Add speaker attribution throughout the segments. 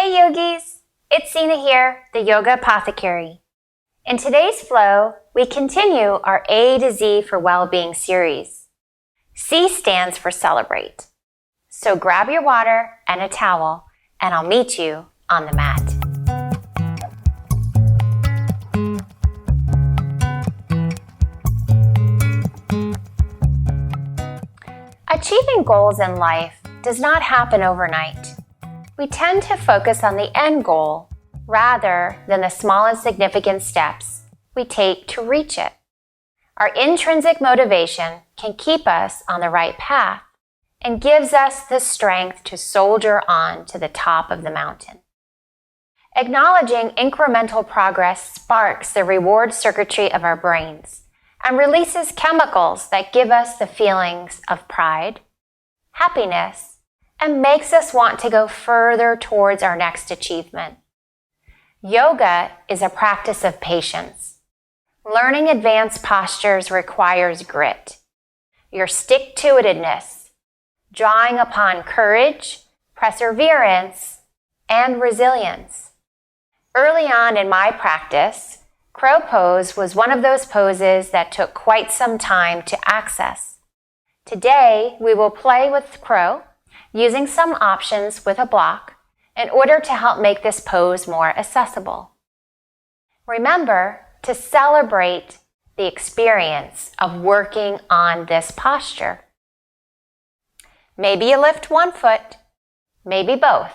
Speaker 1: Hey yogis, it's Sina here, the Yoga Apothecary. In today's flow, we continue our A to Z for Wellbeing series. C stands for celebrate. So grab your water and a towel, and I'll meet you on the mat. Achieving goals in life does not happen overnight. We tend to focus on the end goal rather than the small and significant steps we take to reach it. Our intrinsic motivation can keep us on the right path and gives us the strength to soldier on to the top of the mountain. Acknowledging incremental progress sparks the reward circuitry of our brains and releases chemicals that give us the feelings of pride, happiness, and makes us want to go further towards our next achievement. Yoga is a practice of patience. Learning advanced postures requires grit, your stick-to-itiveness, drawing upon courage, perseverance, and resilience. Early on in my practice, crow pose was one of those poses that took quite some time to access. Today, we will play with crow, using some options with a block in order to help make this pose more accessible. Remember to celebrate the experience of working on this posture. Maybe you lift one foot, maybe both.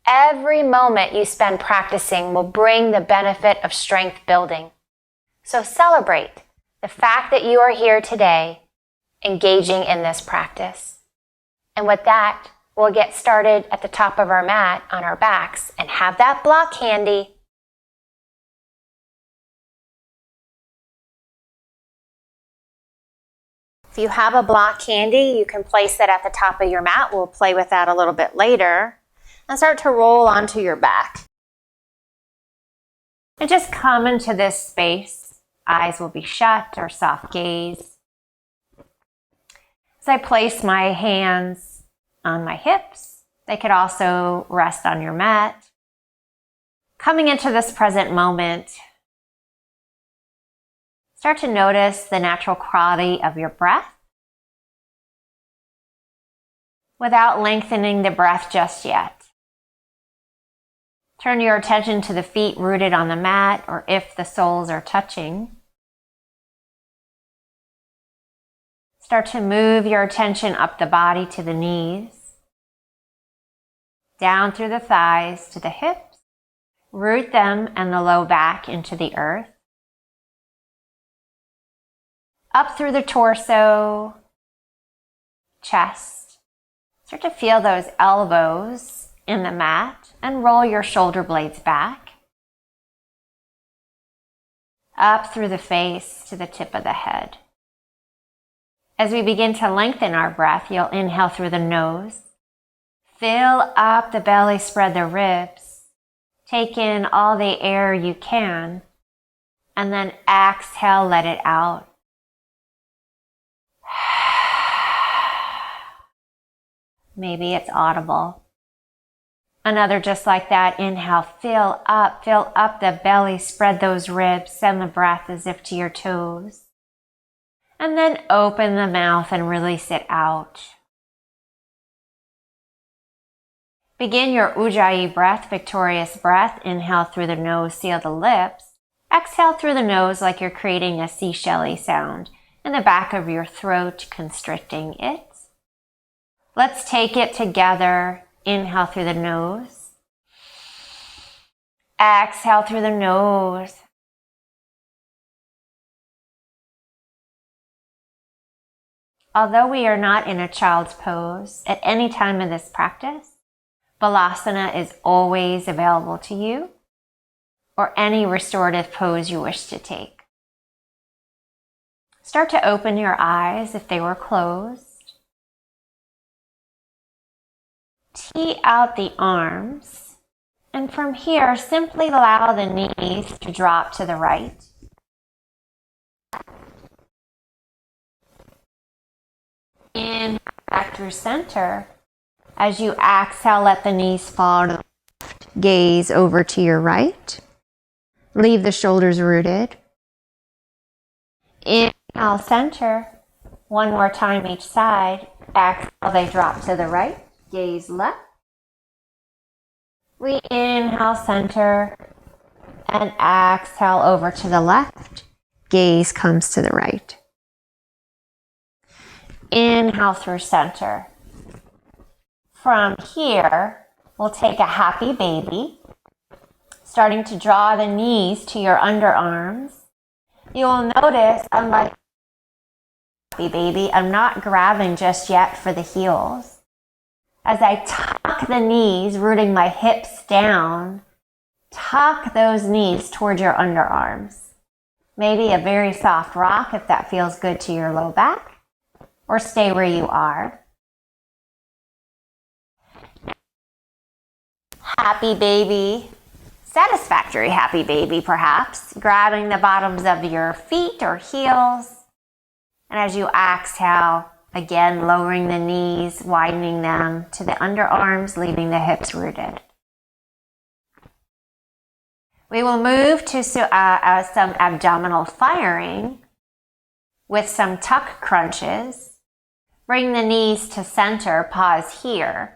Speaker 1: Every moment you spend practicing will bring the benefit of strength building. So celebrate the fact that you are here today engaging in this practice. And with that, we'll get started at the top of our mat on our backs and have that block handy. If you have a block handy, you can place that at the top of your mat. We'll play with that a little bit later. And start to roll onto your back. And just come into this space. Eyes will be shut or soft gaze. As I place my hands on my hips, they could also rest on your mat. Coming into this present moment, start to notice the natural quality of your breath without lengthening the breath just yet. Turn your attention to the feet rooted on the mat or if the soles are touching. Start to move your attention up the body to the knees, down through the thighs to the hips. Root them and the low back into the earth. Up through the torso, chest. Start to feel those elbows in the mat and roll your shoulder blades back. Up through the face to the tip of the head. As we begin to lengthen our breath, you'll inhale through the nose. Fill up the belly, spread the ribs. Take in all the air you can. And then exhale, let it out. Maybe it's audible. Another just like that. Inhale, fill up the belly, spread those ribs, send the breath as if to your toes. And then open the mouth and release it out. Begin your Ujjayi breath, victorious breath. Inhale through the nose, seal the lips. Exhale through the nose like you're creating a seashell-y sound in the back of your throat, constricting it. Let's take it together. Inhale through the nose. Exhale through the nose. Although we are not in a child's pose at any time in this practice, Balasana is always available to you, or any restorative pose you wish to take. Start to open your eyes if they were closed. Tee out the arms, and from here, simply allow the knees to drop to the right. In back through center, As you exhale, let the knees fall to the left. Gaze over to your right. Leave the shoulders rooted. Inhale, center. One more time each side. Exhale, they drop to the right. Gaze left. Re-inhale, center. And exhale over to the left. Gaze comes to the right. Inhale through center. From here, we'll take a happy baby. Starting to draw the knees to your underarms. You'll notice, unlike happy baby, I'm not grabbing just yet for the heels. As I tuck the knees, rooting my hips down, tuck those knees towards your underarms. Maybe a very soft rock if that feels good to your low back, or stay where you are. Happy baby, satisfactory happy baby perhaps, grabbing the bottoms of your feet or heels. And as you exhale, again lowering the knees, widening them to the underarms, leaving the hips rooted. We will move to some abdominal firing with some tuck crunches. Bring the knees to center, pause here.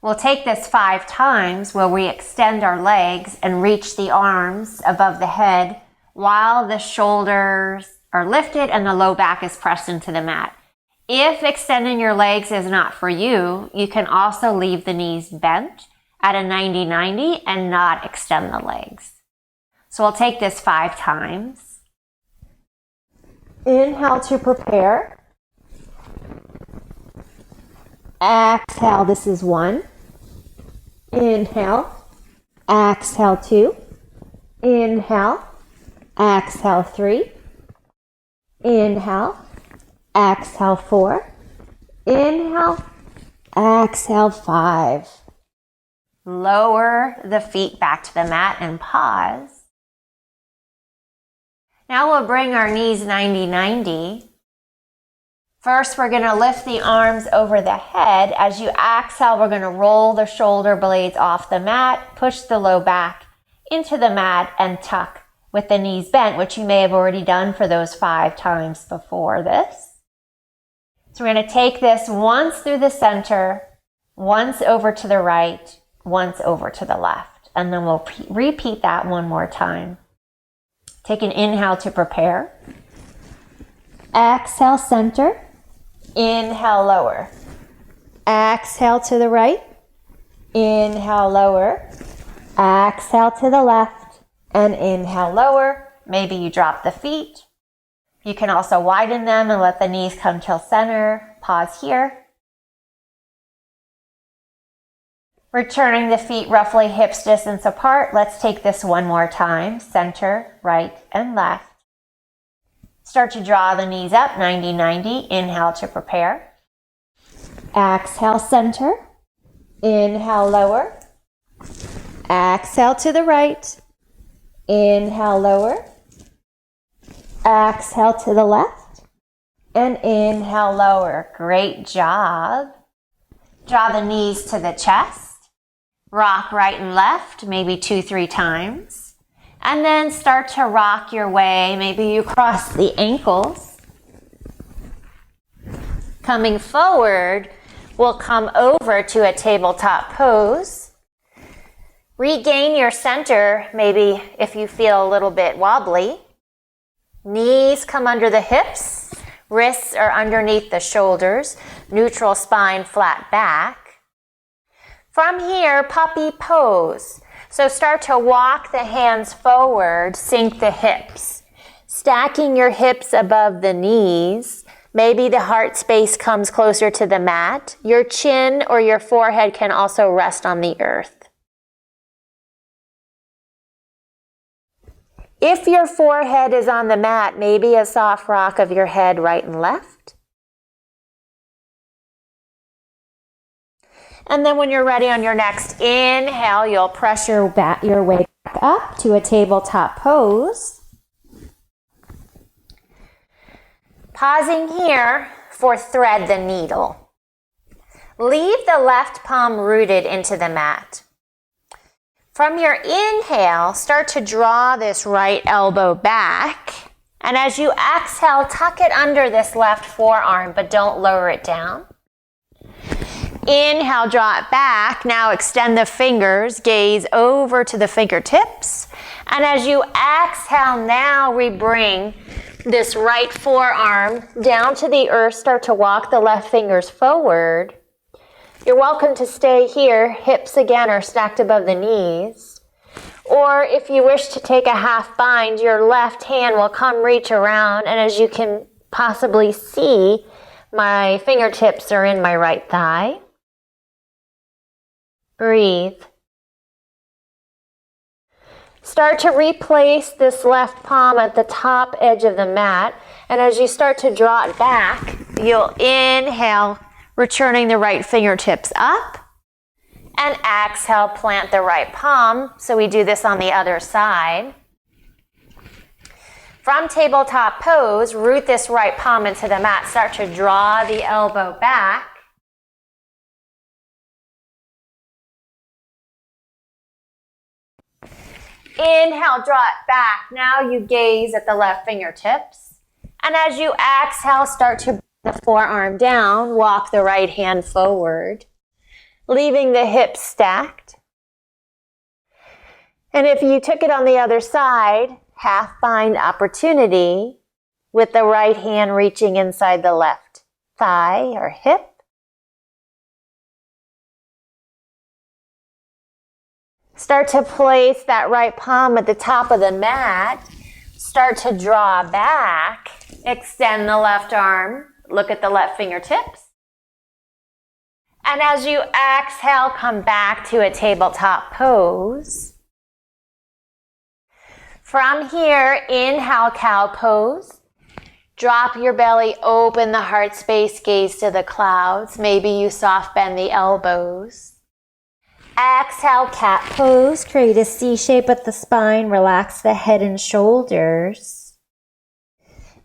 Speaker 1: We'll take this 5 times where we extend our legs and reach the arms above the head while the shoulders are lifted and the low back is pressed into the mat. If extending your legs is not for you, you can also leave the knees bent at a 90-90 and not extend the legs. So we'll take this 5 times. Inhale to prepare. Exhale, this is 1. Inhale, exhale 2. Inhale, exhale 3. Inhale, exhale 4. Inhale, exhale 5. Lower the feet back to the mat and pause. Now we'll bring our knees 90-90. First, we're going to lift the arms over the head. As you exhale, we're going to roll the shoulder blades off the mat, push the low back into the mat, and tuck with the knees bent, which you may have already done for those 5 times before this. So we're going to take this once through the center, once over to the right, once over to the left. And then we'll repeat that one more time. Take an inhale to prepare. Exhale, center. Inhale, lower. Exhale to the right. Inhale, lower. Exhale to the left. And inhale, lower. Maybe you drop the feet. You can also widen them and let the knees come till center. Pause here. Returning the feet roughly hips distance apart. Let's take this one more time. Center, right, and left. Start to draw the knees up, 90-90. Inhale to prepare. Exhale, center. Inhale, lower. Exhale to the right. Inhale, lower. Exhale to the left. And inhale, lower. Great job. Draw the knees to the chest. Rock right and left, maybe 2-3 times. And then start to rock your way. Maybe you cross the ankles. Coming forward, we'll come over to a tabletop pose. Regain your center, maybe if you feel a little bit wobbly. Knees come under the hips. Wrists are underneath the shoulders. Neutral spine, flat back. From here, puppy pose. So start to walk the hands forward, sink the hips. Stacking your hips above the knees. Maybe the heart space comes closer to the mat. Your chin or your forehead can also rest on the earth. If your forehead is on the mat, maybe a soft rock of your head right and left. And then when you're ready on your next inhale, you'll press your way back up to a tabletop pose. Pausing here for thread the needle. Leave the left palm rooted into the mat. From your inhale, start to draw this right elbow back. And as you exhale, tuck it under this left forearm, but don't lower it down. Inhale, draw it back. Now extend the fingers, gaze over to the fingertips. And as you exhale, now we bring this right forearm down to the earth. Start to walk the left fingers forward. You're welcome to stay here. Hips again are stacked above the knees. Or if you wish to take a half bind, your left hand will come reach around. And as you can possibly see, my fingertips are in my right thigh. Breathe. Start to replace this left palm at the top edge of the mat. And as you start to draw it back, you'll inhale, returning the right fingertips up. And exhale, plant the right palm. So we do this on the other side. From tabletop pose, root this right palm into the mat. Start to draw the elbow back. Inhale, draw it back. Now you gaze at the left fingertips. And as you exhale, start to bring the forearm down. Walk the right hand forward, leaving the hips stacked. And if you took it on the other side, half bind opportunity with the right hand reaching inside the left thigh or hip. Start to place that right palm at the top of the mat. Start to draw back. Extend the left arm. Look at the left fingertips. And as you exhale, come back to a tabletop pose. From here, inhale, cow pose. Drop your belly, open the heart space, gaze to the clouds. Maybe you soft bend the elbows. Exhale, cat pose. Create a C shape at the spine. Relax the head and shoulders.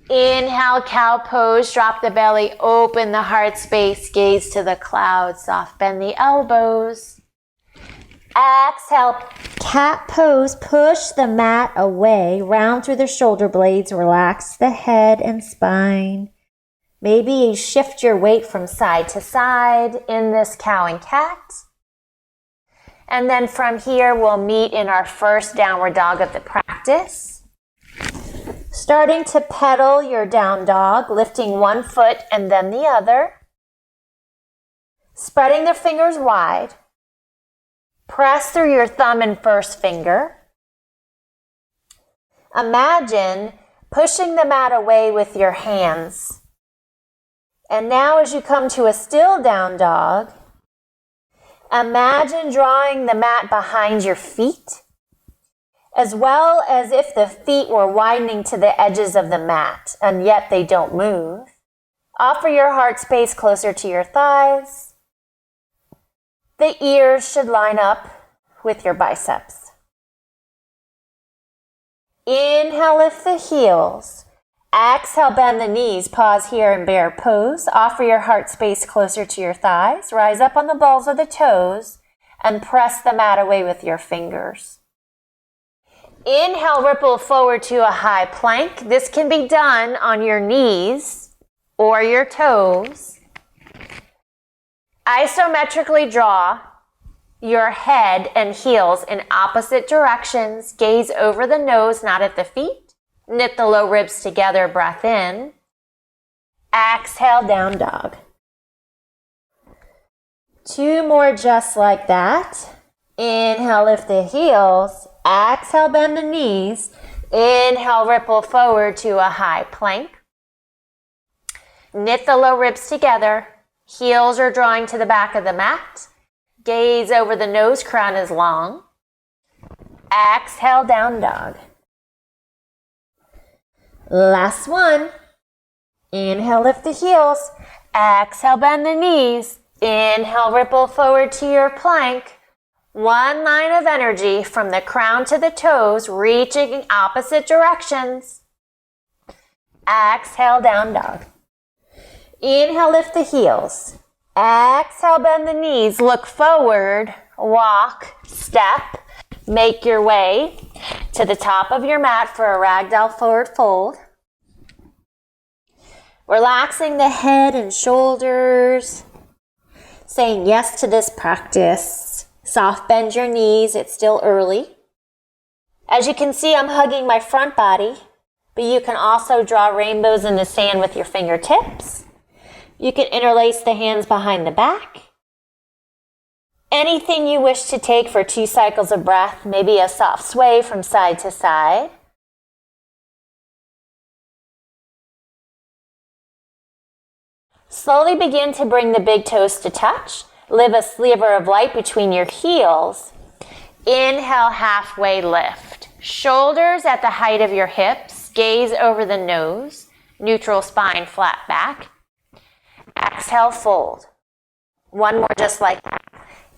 Speaker 1: Inhale, cow pose. Drop the belly, open the heart space, gaze to the clouds. Soft bend the elbows. Exhale, cat pose. Push the mat away. Round through the shoulder blades. Relax the head and spine. Maybe you shift your weight from side to side in this cow and cat. And then from here, we'll meet in our first downward dog of the practice. Starting to pedal your down dog, lifting one foot and then the other. Spreading the fingers wide. Press through your thumb and first finger. Imagine pushing the mat away with your hands. And now as you come to a still down dog, imagine drawing the mat behind your feet, as well as if the feet were widening to the edges of the mat, and yet they don't move. Offer your heart space closer to your thighs. The ears should line up with your biceps. Inhale, lift the heels. Exhale, bend the knees. Pause here in bear pose. Offer your heart space closer to your thighs. Rise up on the balls of the toes and press the mat away with your fingers. Inhale, ripple forward to a high plank. This can be done on your knees or your toes. Isometrically draw your head and heels in opposite directions. Gaze over the nose, not at the feet. Knit the low ribs together, breath in. Exhale, down dog. 2 more just like that. Inhale, lift the heels. Exhale, bend the knees. Inhale, ripple forward to a high plank. Knit the low ribs together. Heels are drawing to the back of the mat. Gaze over the nose, crown is long. Exhale, down dog. Last one. Inhale, lift the heels. Exhale, bend the knees. Inhale, ripple forward to your plank. One line of energy from the crown to the toes, reaching in opposite directions. Exhale, down dog. Inhale, lift the heels. Exhale, bend the knees, look forward, walk, step, make your way to the top of your mat for a ragdoll forward fold. Relaxing the head and shoulders, saying yes to this practice. Soft bend your knees, it's still early. As you can see, I'm hugging my front body, but you can also draw rainbows in the sand with your fingertips. You can interlace the hands behind the back. Anything you wish to take for 2 cycles of breath, maybe a soft sway from side to side. Slowly begin to bring the big toes to touch. Live a sliver of light between your heels. Inhale, halfway lift. Shoulders at the height of your hips. Gaze over the nose. Neutral spine, flat back. Exhale, fold. One more just like that.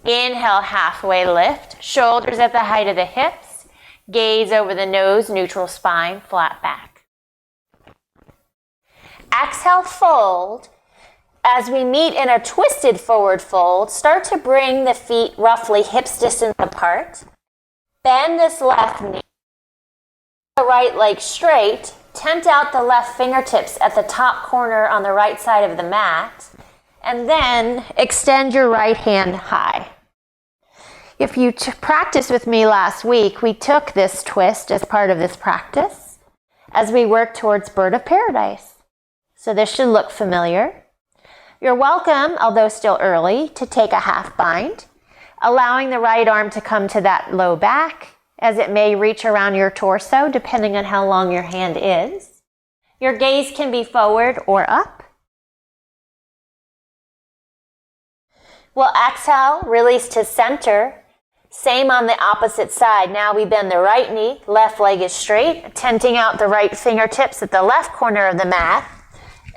Speaker 1: Inhale, halfway lift. Shoulders at the height of the hips. Gaze over the nose, neutral spine, flat back. Exhale, fold. As we meet in a twisted forward fold, start to bring the feet roughly hips distance apart. Bend this left knee. The right leg straight. Tent out the left fingertips at the top corner on the right side of the mat. And then extend your right hand high. If you practiced with me last week, we took this twist as part of this practice as we work towards Bird of Paradise. So this should look familiar. You're welcome, although still early, to take a half bind, allowing the right arm to come to that low back as it may reach around your torso depending on how long your hand is. Your gaze can be forward or up. We'll exhale, release to center. Same on the opposite side. Now we bend the right knee, left leg is straight, tenting out the right fingertips at the left corner of the mat,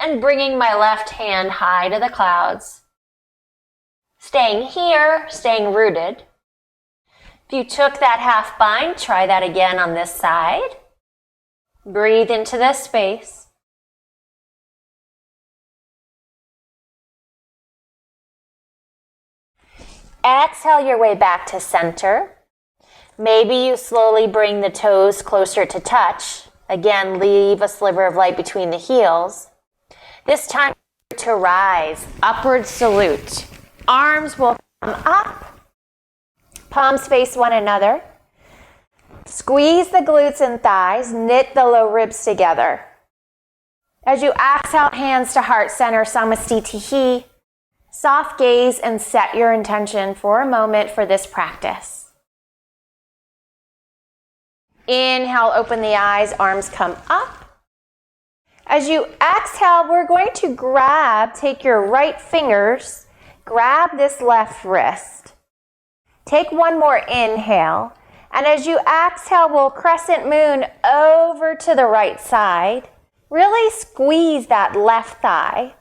Speaker 1: and bringing my left hand high to the clouds. Staying here, staying rooted. If you took that half bind, try that again on this side. Breathe into this space. Exhale your way back to center. Maybe you slowly bring the toes closer to touch. Again, leave a sliver of light between the heels. This time to rise, upward salute. Arms will come up. Palms face one another. Squeeze the glutes and thighs, knit the low ribs together. As you exhale, hands to heart center, Namaste. Soft gaze and set your intention for a moment for this practice. Inhale, open the eyes, arms come up. As you exhale, we're going to take your right fingers, grab this left wrist. Take one more inhale, and as you exhale, we'll crescent moon over to the right side. Really squeeze that left thigh.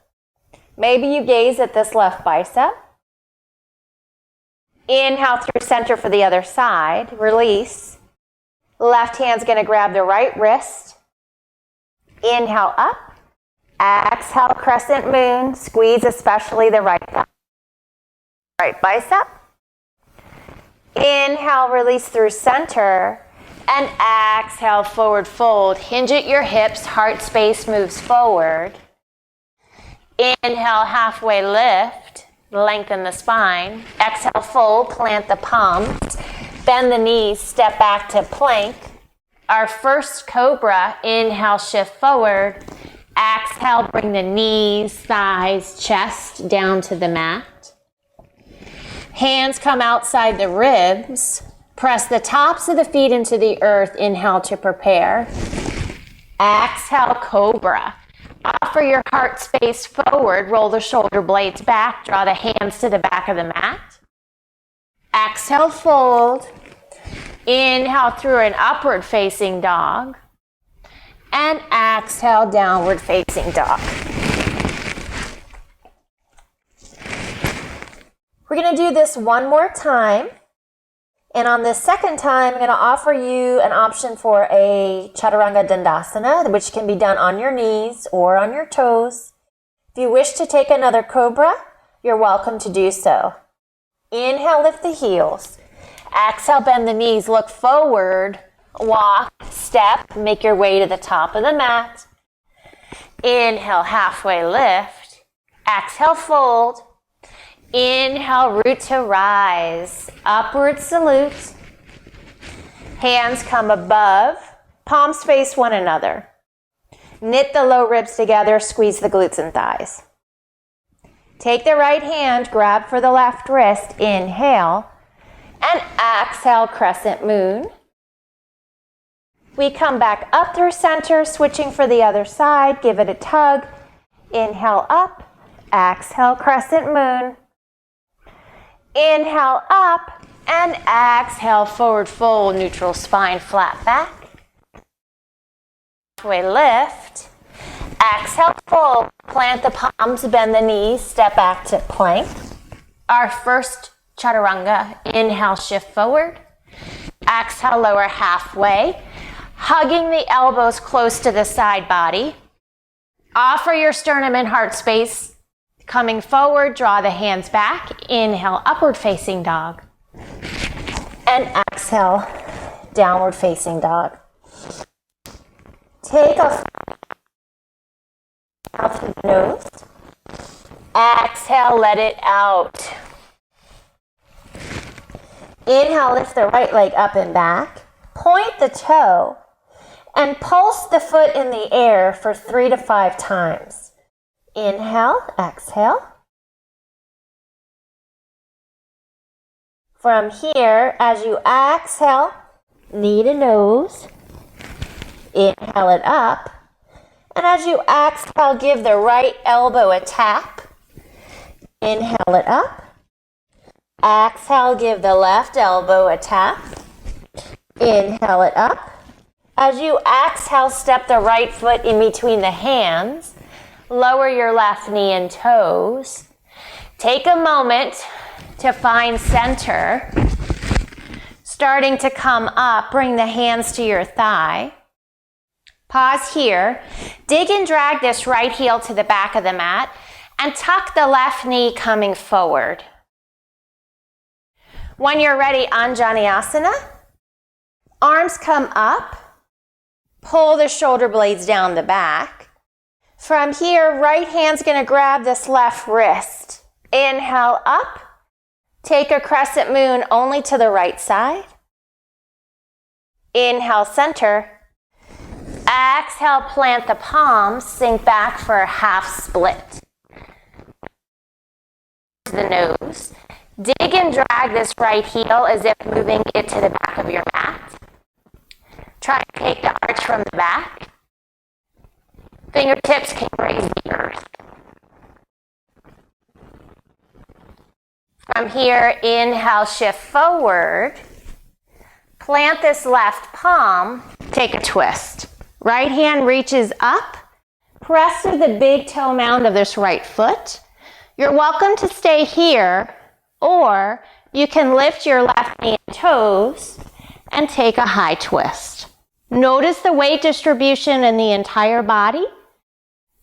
Speaker 1: Maybe you gaze at this left bicep. Inhale through center for the other side. Release. Left hand's going to grab the right wrist. Inhale up. Exhale, crescent moon. Squeeze especially the right thigh. Right bicep. Inhale, release through center. And exhale, forward fold. Hinge at your hips. Heart space moves forward. Inhale, halfway lift, lengthen the spine. Exhale, fold, plant the palms. Bend the knees, step back to plank. Our first cobra, inhale, shift forward. Exhale, bring the knees, thighs, chest down to the mat. Hands come outside the ribs. Press the tops of the feet into the earth. Inhale to prepare. Exhale, cobra. Offer your heart space forward, roll the shoulder blades back, draw the hands to the back of the mat. Exhale, fold. Inhale through an upward facing dog. And exhale, downward facing dog. We're going to do this one more time. And on this second time, I'm going to offer you an option for a Chaturanga Dandasana, which can be done on your knees or on your toes. If you wish to take another cobra, you're welcome to do so. Inhale, lift the heels. Exhale, bend the knees, look forward, walk, step, make your way to the top of the mat. Inhale, halfway lift. Exhale, fold. Inhale, root to rise. Upward salute. Hands come above. Palms face one another. Knit the low ribs together, squeeze the glutes and thighs. Take the right hand, grab for the left wrist, inhale, and exhale, crescent moon. We come back up through center, switching for the other side, give it a tug. Inhale up, exhale, crescent moon. Inhale up, and exhale, forward fold, neutral spine, flat back. Halfway lift. Exhale, fold, plant the palms, bend the knees, step back to plank. Our first chaturanga, inhale, shift forward. Exhale, lower halfway, hugging the elbows close to the side body. Offer your sternum and heart space. Coming forward, draw the hands back. Inhale, upward facing dog. And exhale, downward facing dog. Take a out through the nose. Exhale, let it out. Inhale, lift the right leg up and back. Point the toe and pulse the foot in the air for 3 to 5 times. Inhale, exhale. From here, as you exhale, knee to nose. Inhale it up. And as you exhale, give the right elbow a tap. Inhale it up. Exhale, give the left elbow a tap. Inhale it up. As you exhale, step the right foot in between the hands. Lower your left knee and toes. Take a moment to find center. Starting to come up, bring the hands to your thigh. Pause here. Dig and drag this right heel to the back of the mat and tuck the left knee coming forward. When you're ready, Anjaneyasana. Arms come up. Pull the shoulder blades down the back. From here, right hand's going to grab this left wrist. Inhale up. Take a crescent moon only to the right side. Inhale, center. Exhale, plant the palms, sink back for a half split. The nose. Dig and drag this right heel as if moving it to the back of your mat. Try to take the arch from the back. Fingertips can raise the earth. From here, inhale, shift forward. Plant this left palm, take a twist. Right hand reaches up, press through the big toe mound of this right foot. You're welcome to stay here, or you can lift your left knee and toes and take a high twist. Notice the weight distribution in the entire body.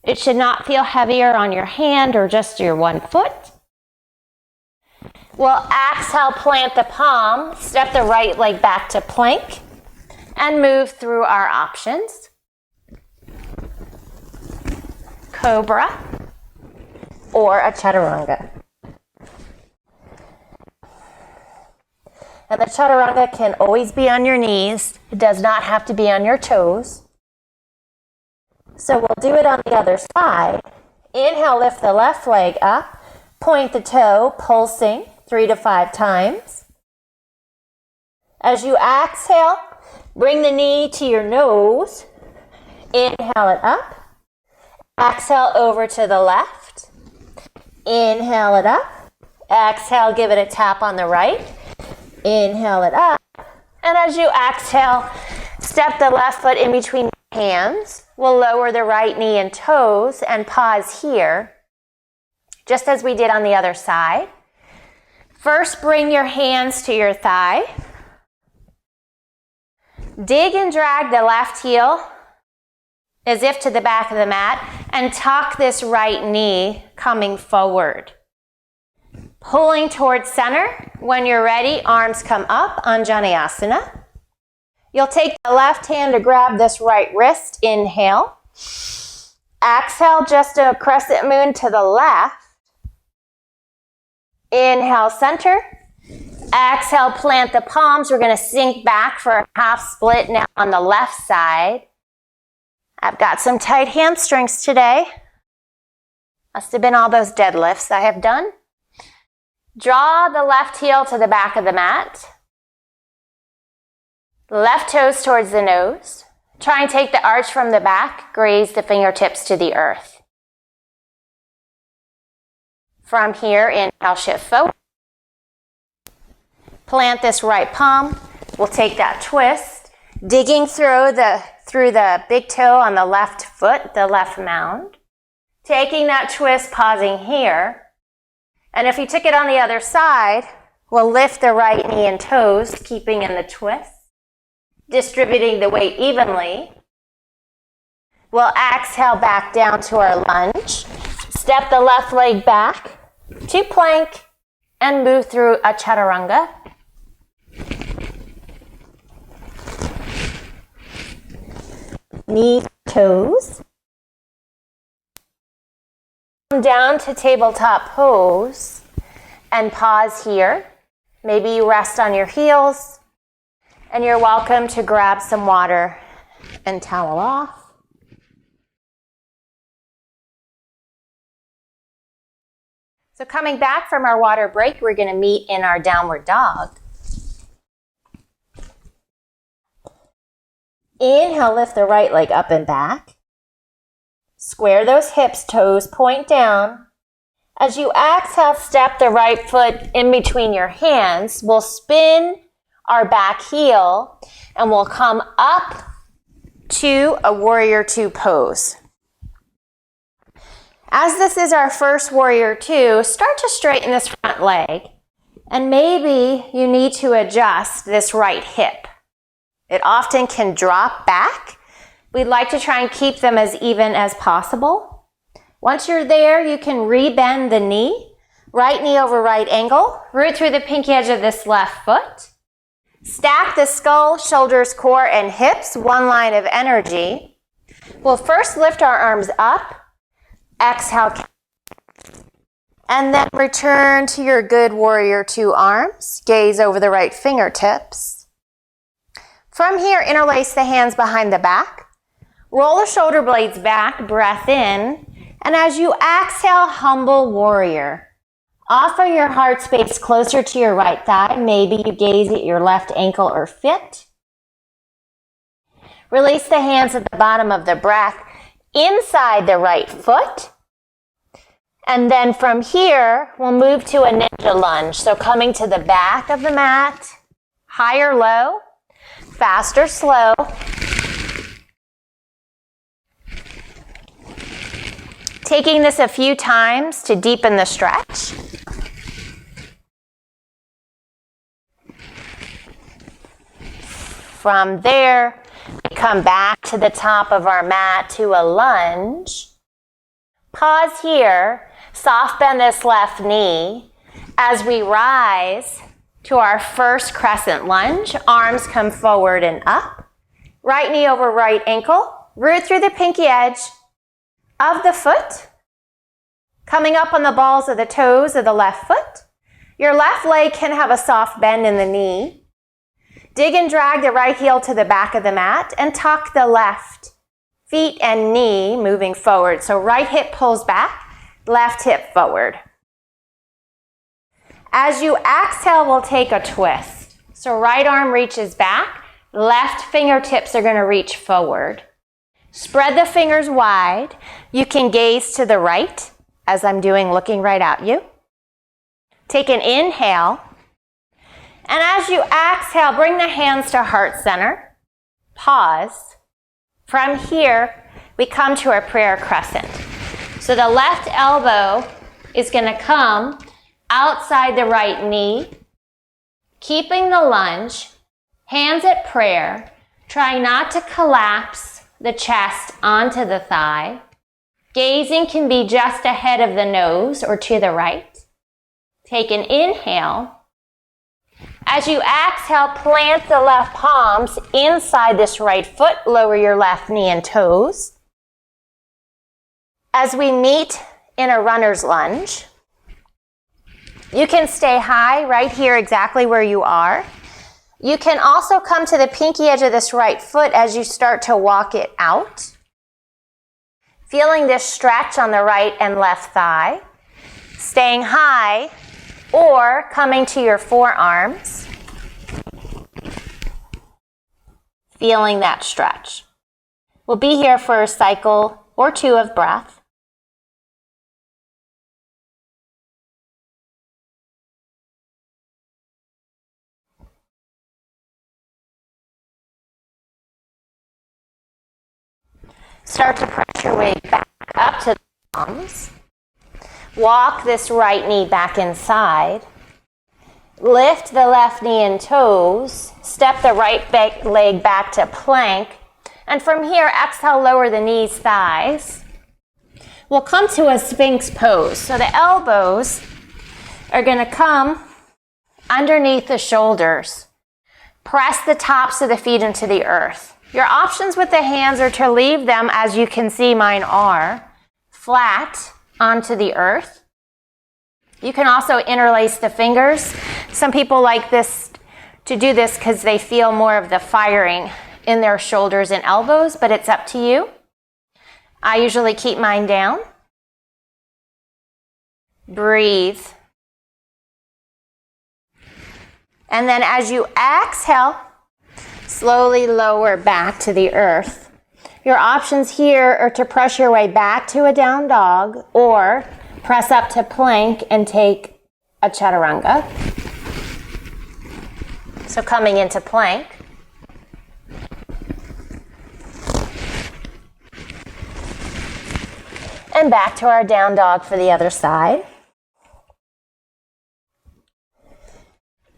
Speaker 1: It should not feel heavier on your hand or just your one foot. We'll exhale, plant the palm, step the right leg back to plank, and move through our options. Cobra or a chaturanga. And the chaturanga can always be on your knees. It does not have to be on your toes. So we'll do it on the other side. Inhale, lift the left leg up. Point the toe, pulsing 3 to 5 times. As you exhale, bring the knee to your nose. Inhale it up. Exhale over to the left. Inhale it up. Exhale, give it a tap on the right. Inhale it up. And as you exhale, step the left foot in between your hands. We'll lower the right knee and toes and pause here, just as we did on the other side. First, bring your hands to your thigh. Dig and drag the left heel as if to the back of the mat and tuck this right knee coming forward. Pulling towards center. When you're ready, arms come up, Anjaneyasana. You'll take the left hand to grab this right wrist. Inhale. Exhale, just a crescent moon to the left. Inhale, center. Exhale, plant the palms. We're going to sink back for a half split now on the left side. I've got some tight hamstrings today. Must have been all those deadlifts I have done. Draw the left heel to the back of the mat. Left toes towards the nose. Try and take the arch from the back. Graze the fingertips to the earth. From here, inhale, shift forward. Plant this right palm. We'll take that twist. Digging through the big toe on the left foot, the left mound. Taking that twist, pausing here. And if you took it on the other side, we'll lift the right knee and toes, keeping in the twist. Distributing the weight evenly. We'll exhale back down to our lunge. Step the left leg back to plank and move through a chaturanga. Knee, toes. Come down to tabletop pose and pause here. Maybe you rest on your heels and you're welcome to grab some water and towel off. So coming back from our water break, we're going to meet in our downward dog. Inhale, lift the right leg up and back. Square those hips, toes point down. As you exhale, step the right foot in between your hands. We'll spin our back heel and we'll come up to a warrior two pose. As this is our first warrior two, start to straighten this front leg and maybe you need to adjust this right hip. It often can drop back. We'd like to try and keep them as even as possible. Once you're there, you can rebend the knee, right knee over right ankle, root through the pinky edge of this left foot. Stack the skull, shoulders, core, and hips, one line of energy. We'll first lift our arms up, exhale, and then return to your good warrior two arms. Gaze over the right fingertips. From here, interlace the hands behind the back. Roll the shoulder blades back, breath in. And as you exhale, humble warrior. Offer your heart space closer to your right thigh. Maybe you gaze at your left ankle or foot. Release the hands at the bottom of the breath inside the right foot. And then from here, we'll move to a ninja lunge. So coming to the back of the mat, high or low, fast or slow. Taking this a few times to deepen the stretch. From there, we come back to the top of our mat to a lunge. Pause here, soft bend this left knee. As we rise to our first crescent lunge, arms come forward and up. Right knee over right ankle, root through the pinky edge of the foot, coming up on the balls of the toes of the left foot. Your left leg can have a soft bend in the knee. Dig and drag the right heel to the back of the mat and tuck the left feet and knee moving forward. So right hip pulls back, left hip forward. As you exhale, we'll take a twist. So right arm reaches back, left fingertips are going to reach forward. Spread the fingers wide. You can gaze to the right, as I'm doing, looking right at you. Take an inhale. And as you exhale, bring the hands to heart center. Pause. From here, we come to our prayer crescent. So the left elbow is going to come outside the right knee, keeping the lunge, hands at prayer. Try not to collapse the chest onto the thigh. Gazing can be just ahead of the nose or to the right. Take an inhale. As you exhale, plant the left palms inside this right foot. Lower your left knee and toes. As we meet in a runner's lunge, you can stay high right here exactly where you are. You can also come to the pinky edge of this right foot as you start to walk it out. Feeling this stretch on the right and left thigh. Staying high or coming to your forearms. Feeling that stretch. We'll be here for a cycle or two of breath. Start to press your way back up to the palms. Walk this right knee back inside. Lift the left knee and toes. Step the right leg back to plank. And from here, exhale, lower the knees, thighs. We'll come to a Sphinx pose. So the elbows are going to come underneath the shoulders. Press the tops of the feet into the earth. Your options with the hands are to leave them, as you can see mine are, flat onto the earth. You can also interlace the fingers. Some people like this to do this because they feel more of the firing in their shoulders and elbows, but it's up to you. I usually keep mine down. Breathe. And then as you exhale, slowly lower back to the earth. Your options here are to press your way back to a down dog or press up to plank and take a chaturanga. So coming into plank. And back to our down dog for the other side.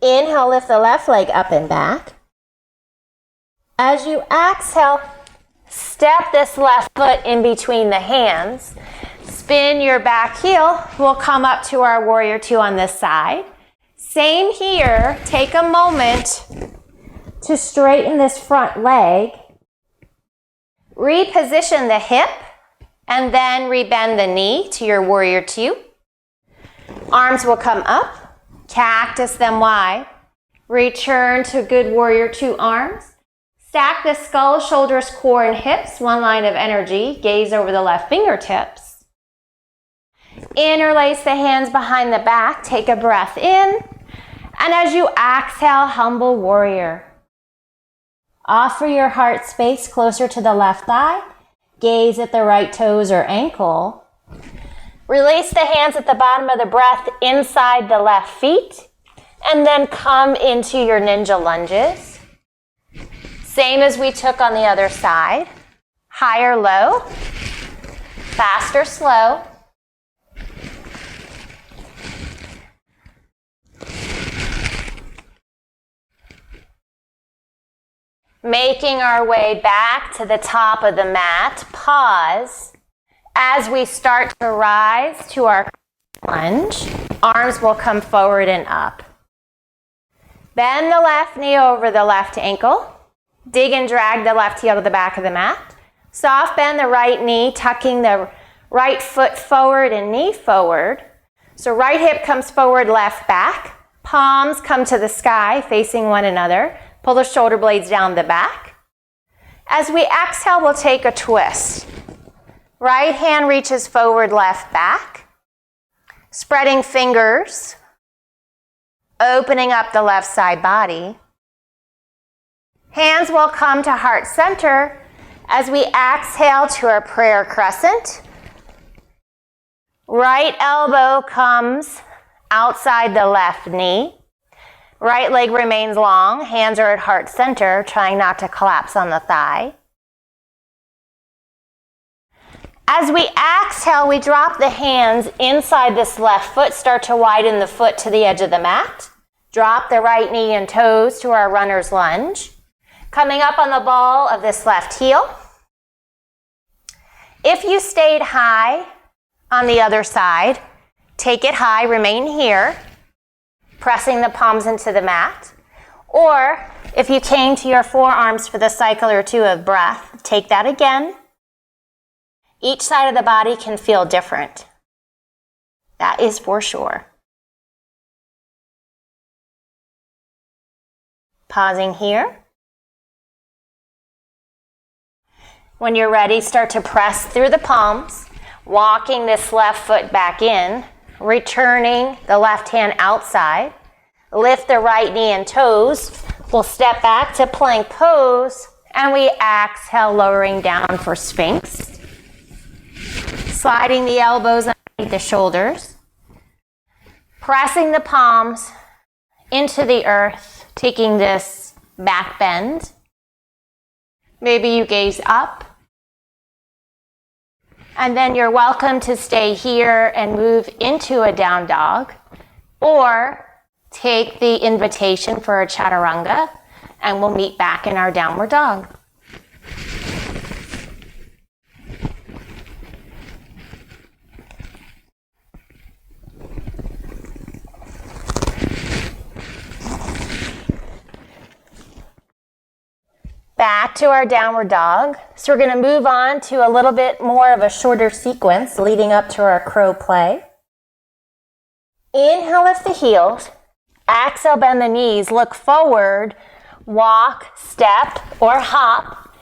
Speaker 1: Inhale, lift the left leg up and back. As you exhale, step this left foot in between the hands. Spin your back heel. We'll come up to our warrior two on this side. Same here. Take a moment to straighten this front leg. Reposition the hip and then rebend the knee to your warrior two. Arms will come up. Cactus them wide. Return to good warrior two arms. Stack the skull, shoulders, core, and hips, one line of energy. Gaze over the left fingertips. Interlace the hands behind the back. Take a breath in. And as you exhale, humble warrior. Offer your heart space closer to the left thigh. Gaze at the right toes or ankle. Release the hands at the bottom of the breath inside the left feet. And then come into your ninja lunges. Same as we took on the other side. High or low, fast or slow. Making our way back to the top of the mat. Pause. As we start to rise to our lunge, arms will come forward and up. Bend the left knee over the left ankle. Dig and drag the left heel to the back of the mat. Soft bend the right knee, tucking the right foot forward and knee forward. So right hip comes forward, left back. Palms come to the sky, facing one another. Pull the shoulder blades down the back. As we exhale, we'll take a twist. Right hand reaches forward, left back. Spreading fingers. Opening up the left side body. Hands will come to heart center as we exhale to our prayer crescent. Right elbow comes outside the left knee. Right leg remains long. Hands are at heart center, trying not to collapse on the thigh. As we exhale, we drop the hands inside this left foot. Start to widen the foot to the edge of the mat. Drop the right knee and toes to our runner's lunge. Coming up on the ball of this left heel. If you stayed high on the other side, take it high, remain here. pressing the palms into the mat. Or if you came to your forearms for the cycle or two of breath, take that again. Each side of the body can feel different. That is for sure. Pausing here. When you're ready, start to press through the palms, walking this left foot back in, returning the left hand outside. Lift the right knee and toes. We'll step back to plank pose, and we exhale, lowering down for Sphinx. Sliding the elbows underneath the shoulders. Pressing the palms into the earth, taking this back bend. Maybe you gaze up. And then you're welcome to stay here and move into a down dog, or take the invitation for a chaturanga, and we'll meet back in our downward dog. Back to our downward dog. So we're going to move on to a little bit more of a shorter sequence leading up to our crow play. Inhale, lift the heels. Exhale, bend the knees. Look forward. Walk, step, or hop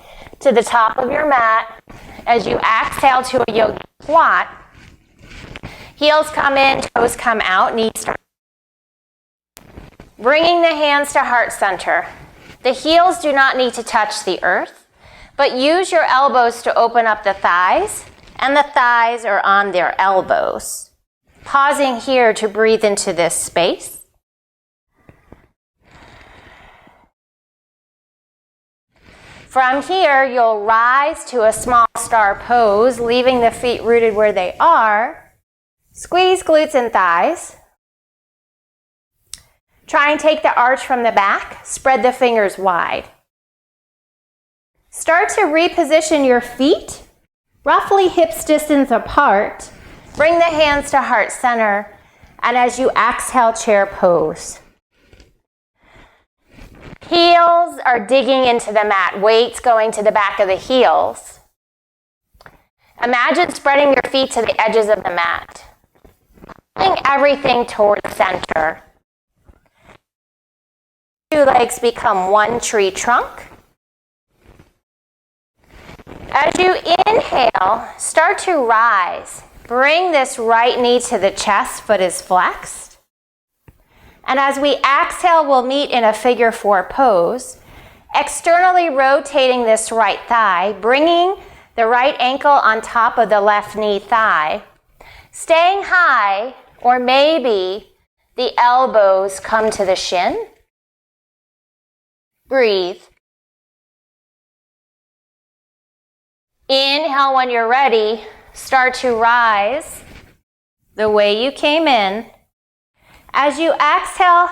Speaker 1: to the top of your mat as you exhale to a yogi squat. Heels come in, toes come out, knees start. Bringing the hands to heart center. The heels do not need to touch the earth, but use your elbows to open up the thighs, and the thighs are on their elbows. Pausing here to breathe into this space. From here, you'll rise to a small star pose, leaving the feet rooted where they are. Squeeze glutes and thighs. Try and take the arch from the back. Spread the fingers wide. Start to reposition your feet, roughly hips distance apart. Bring the hands to heart center, and as you exhale, chair pose. Heels are digging into the mat, weights going to the back of the heels. Imagine spreading your feet to the edges of the mat. Pulling everything toward the center. Two legs become one tree trunk. As you inhale, start to rise. Bring this right knee to the chest, foot is flexed. And as we exhale, we'll meet in a figure four pose. Externally rotating this right thigh, bringing the right ankle on top of the left knee thigh. Staying high, or maybe the elbows come to the shin. Breathe. Inhale when you're ready. Start to rise the way you came in. As you exhale,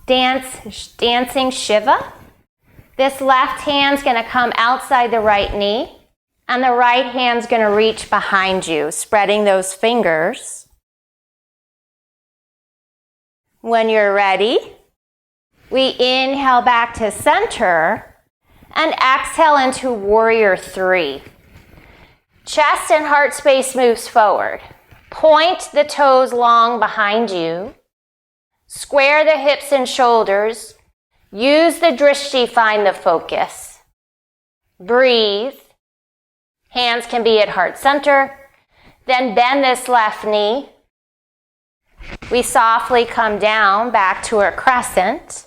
Speaker 1: dancing Shiva. This left hand's going to come outside the right knee, and the right hand's going to reach behind you, spreading those fingers. When you're ready, we inhale back to center and exhale into warrior three. Chest and heart space moves forward. Point the toes long behind you. Square the hips and shoulders. Use the drishti, find the focus. Breathe. Hands can be at heart center. Then bend this left knee. We softly come down back to our crescent.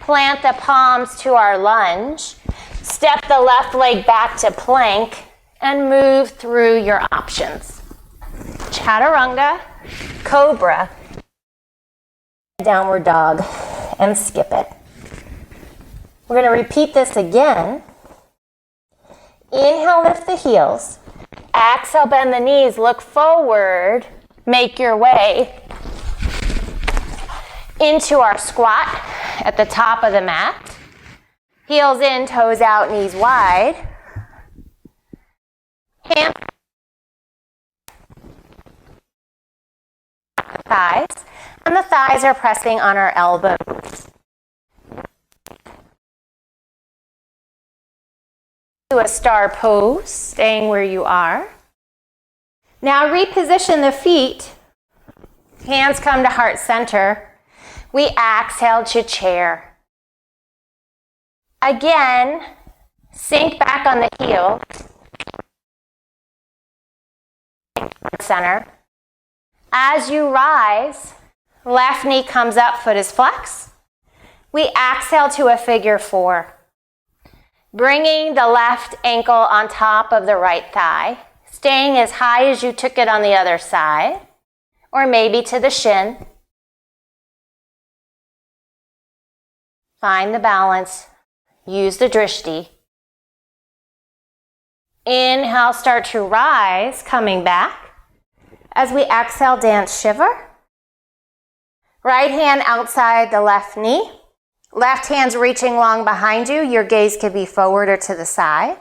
Speaker 1: Plant the palms to our lunge. Step the left leg back to plank and move through your options. Chaturanga, cobra, downward dog, and skip it. We're going to repeat this again. Inhale, lift the heels. Exhale, bend the knees, look forward, make your way into our squat at the top of the mat. Heels in, toes out, knees wide. Hands, thighs. And the thighs are pressing on our elbows. To a star pose, staying where you are. Now reposition the feet. Hands come to heart center. We exhale to chair. Again, sink back on the heels. Center. As you rise, left knee comes up, foot is flexed. We exhale to a figure four. Bringing the left ankle on top of the right thigh, staying as high as you took it on the other side, or maybe to the shin. Find the balance. Use the drishti. Inhale, start to rise, coming back. As we exhale, dance shiver. Right hand outside the left knee. Left hand's reaching long behind you. Your gaze could be forward or to the side.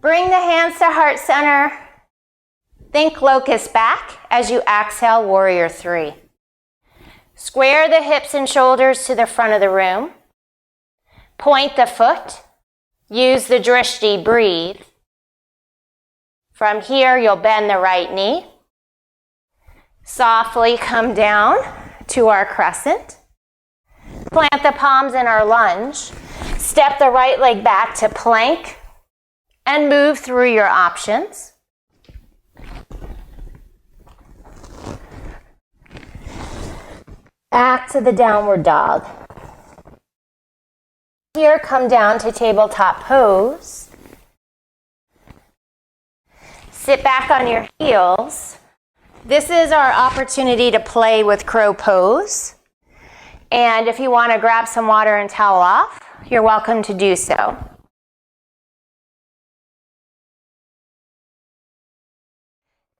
Speaker 1: Bring the hands to heart center. Think locust back as you exhale, warrior three. Square the hips and shoulders to the front of the room. Point the foot. Use the drishti, breathe. From here, you'll bend the right knee. Softly come down to our crescent. Plant the palms in our lunge. Step the right leg back to plank and move through your options. Back to the downward dog. Here, come down to tabletop pose. Sit back on your heels. This is our opportunity to play with crow pose. And if you want to grab some water and towel off, you're welcome to do so.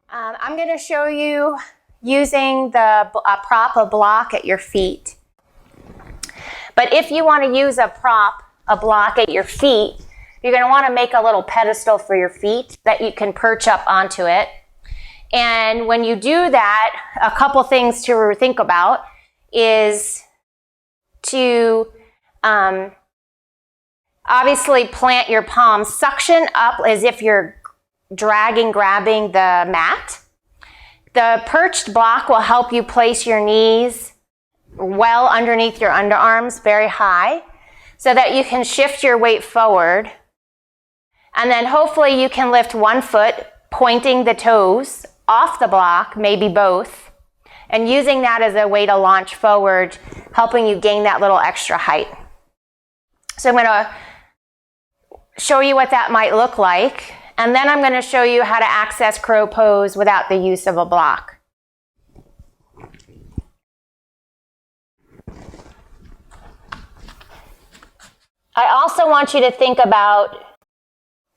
Speaker 1: I'm going to show you using a prop, a block at your feet. But if you want to use a prop, a block at your feet, you're going to want to make a little pedestal for your feet that you can perch up onto it. And when you do that, a couple things to think about is to obviously plant your palms, suction up as if you're grabbing the mat. The perched block will help you place your knees well underneath your underarms, very high, so that you can shift your weight forward. And then hopefully you can lift one foot, pointing the toes off the block, maybe both, and using that as a way to launch forward, helping you gain that little extra height. So I'm going to show you what that might look like, and then I'm going to show you how to access crow pose without the use of a block. I also want you to think about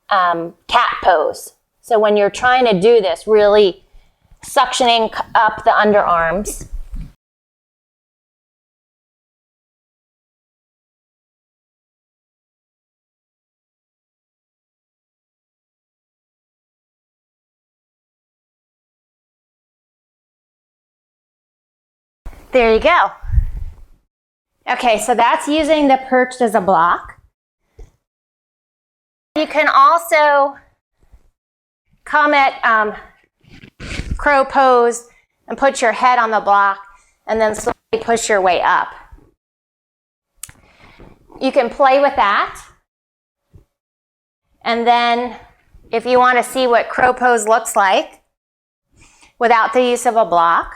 Speaker 1: cat pose. So when you're trying to do this, really suctioning up the underarms. There you go. Okay, so that's using the perched as a block. You can also come at crow pose and put your head on the block and then slowly push your way up. You can play with that. And then if you want to see what crow pose looks like without the use of a block,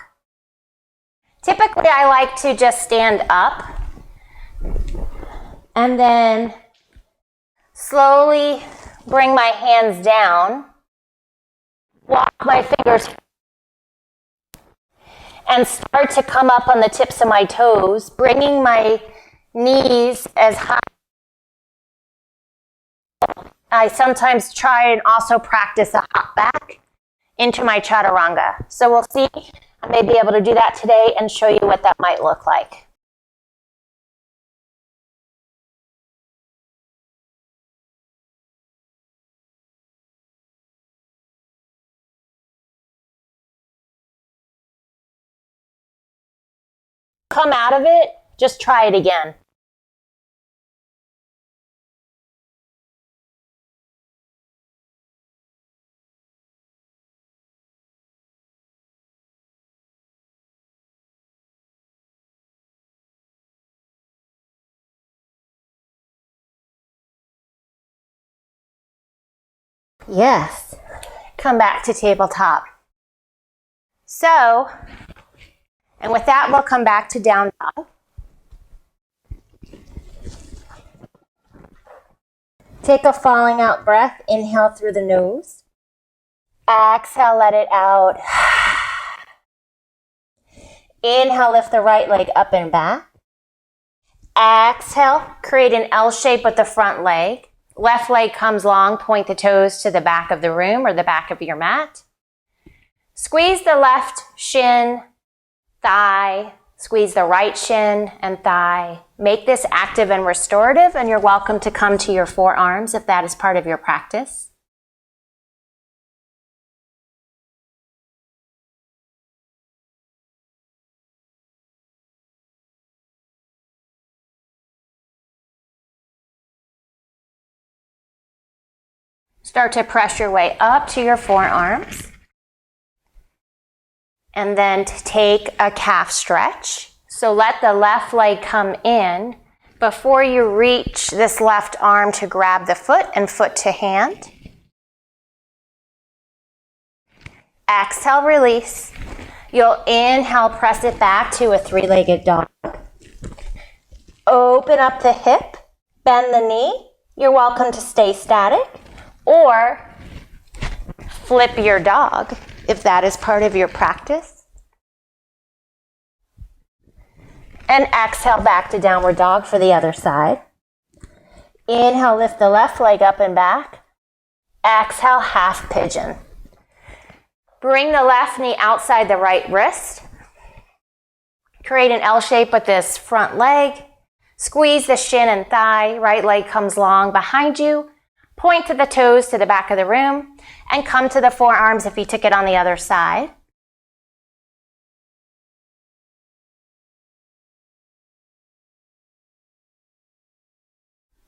Speaker 1: typically I like to just stand up and then slowly bring my hands down, walk my fingers, and start to come up on the tips of my toes, bringing my knees as high. I sometimes try and also practice a hop back into my chaturanga. So we'll see. I may be able to do that today and show you what that might look like. come out of it, just try it again. Yes. Come back to tabletop. So, and with that, we'll come back to down dog. Take a falling out breath. Inhale through the nose. Exhale, let it out. Inhale, lift the right leg up and back. Exhale, create an L shape with the front leg. Left leg comes long, point the toes to the back of the room or the back of your mat. Squeeze the left shin, thigh, squeeze the right shin and thigh. Make this active and restorative, and you're welcome to come to your forearms if that is part of your practice. Start to press your way up to your forearms. And then take a calf stretch. So let the left leg come in before you reach this left arm to grab the foot and foot to hand. Exhale, release. You'll inhale, press it back to a three-legged dog. Open up the hip, bend the knee. You're welcome to stay static or flip your dog if that is part of your practice. And exhale back to downward dog for the other side. Inhale, lift the left leg up and back. Exhale, half pigeon. Bring the left knee outside the right wrist. Create an L shape with this front leg. Squeeze the shin and thigh. Right leg comes long behind you. Point to the toes to the back of the room and come to the forearms if you took it on the other side.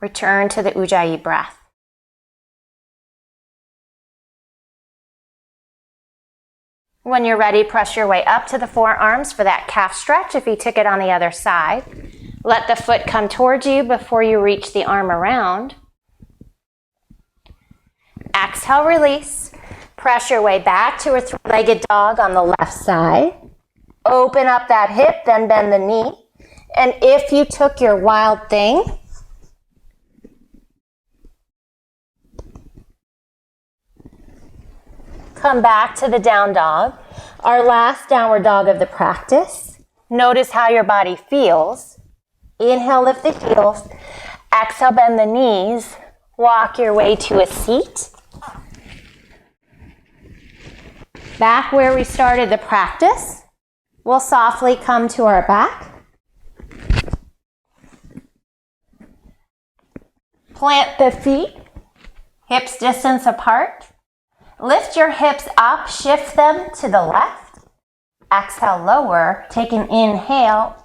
Speaker 1: Return to the Ujjayi breath. When you're ready, press your way up to the forearms for that calf stretch if you took it on the other side. Let the foot come towards you before you reach the arm around. Exhale, release. Press your way back to a three-legged dog on the left side. Open up that hip, then bend the knee. And if you took your wild thing, come back to the down dog. Our last downward dog of the practice. Notice how your body feels. Inhale, lift the heels. Exhale, bend the knees. Walk your way to a seat. Back where we started the practice. We'll softly come to our back. Plant the feet, hips distance apart. Lift your hips up, shift them to the left. Exhale, lower. Take an inhale.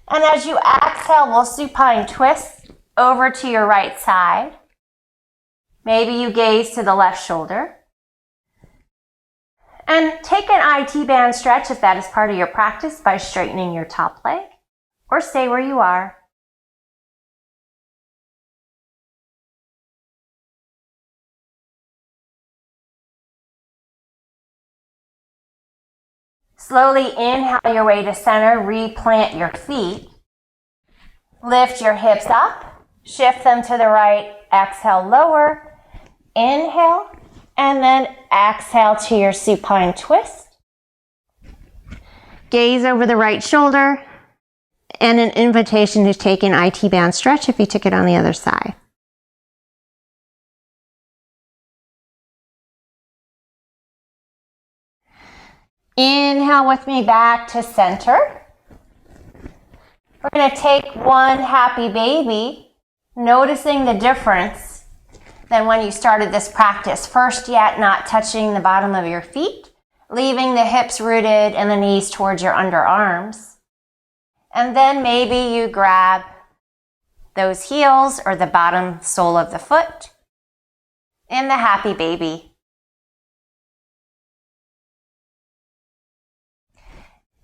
Speaker 1: And as you exhale, we'll supine twist over to your right side. Maybe you gaze to the left shoulder. And take an IT band stretch if that is part of your practice by straightening your top leg, or stay where you are. Slowly inhale your way to center, replant your feet. Lift your hips up, shift them to the right, exhale, lower. Inhale, and then exhale to your supine twist. Gaze over the right shoulder, and an invitation to take an IT band stretch if you took it on the other side. Inhale with me back to center. We're going to take one happy baby, noticing the difference than when you started this practice. First yet, not touching the bottom of your feet, leaving the hips rooted and the knees towards your underarms. And then maybe you grab those heels or the bottom sole of the foot in the happy baby.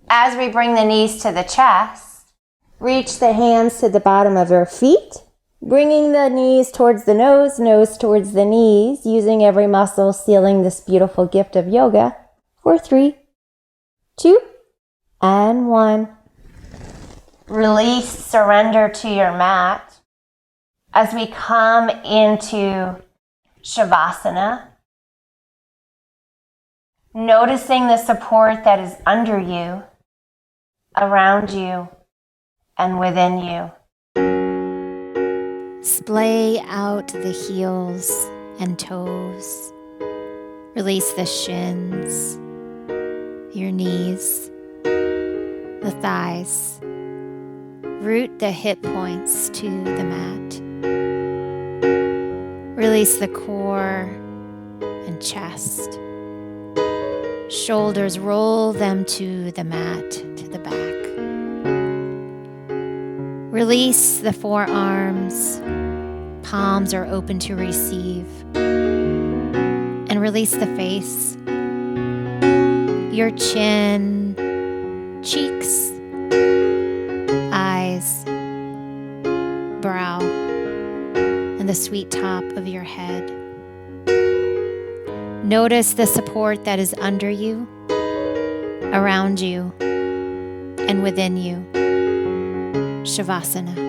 Speaker 1: As we bring the knees to the chest, reach the hands to the bottom of your feet, bringing the knees towards the nose, nose towards the knees, using every muscle, sealing this beautiful gift of yoga for 3, 2, and 1. Release, surrender to your mat as we come into Shavasana, noticing the support that is under you, around you, and within you.
Speaker 2: Splay out the heels and toes. Release the shins, your knees, the thighs. Root the hip points to the mat. Release the core and chest. Shoulders, roll them to the mat, to the back. Release the forearms. Palms are open to receive. And release the face. Your chin, cheeks, eyes, brow, and the sweet top of your head. Notice the support that is under you, around you, and within you. Shavasana.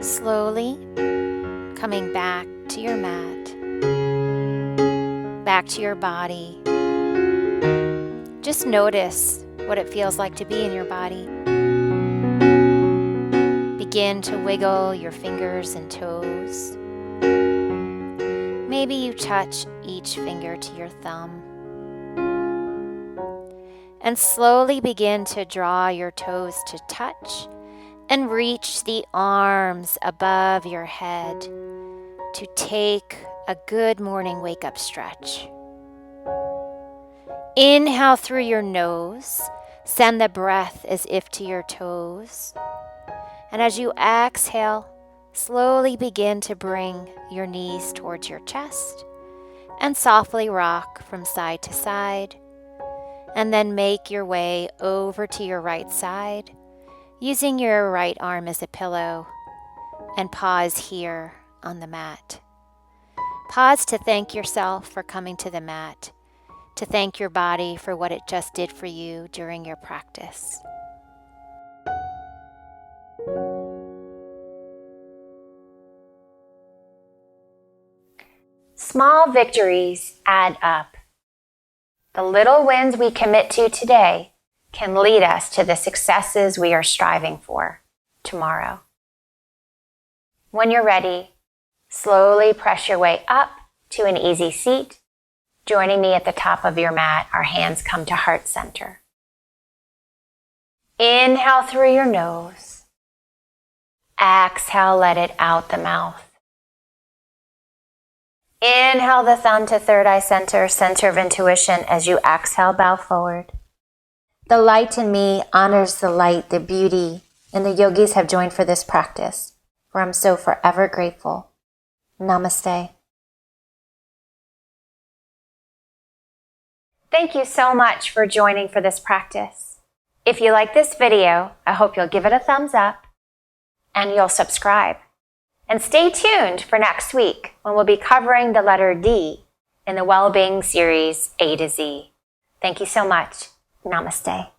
Speaker 2: Slowly coming back to your mat, back to your body. Just notice what it feels like to be in your body. Begin to wiggle your fingers and toes. Maybe you touch each finger to your thumb. And slowly begin to draw your toes to touch and reach the arms above your head to take a good morning wake-up stretch. Inhale through your nose. Send the breath as if to your toes. And as you exhale, slowly begin to bring your knees towards your chest and softly rock from side to side. And then make your way over to your right side, using your right arm as a pillow, and pause here on the mat. Pause to thank yourself for coming to the mat, to thank your body for what it just did for you during your practice.
Speaker 1: Small victories add up. The little wins we commit to today can lead us to the successes we are striving for tomorrow. When you're ready, slowly press your way up to an easy seat. Joining me at the top of your mat, our hands come to heart center. Inhale through your nose. Exhale, let it out the mouth. Inhale the thumb to third eye center, center of intuition. As you exhale, bow forward. The light in me honors the light, the beauty, and the yogis have joined for this practice, for I'm so forever grateful. Namaste. Thank you so much for joining for this practice. If you like this video, I hope you'll give it a thumbs up and you'll subscribe. And stay tuned for next week when we'll be covering the letter D in the Wellbeing series A to Z. Thank you so much. Namaste.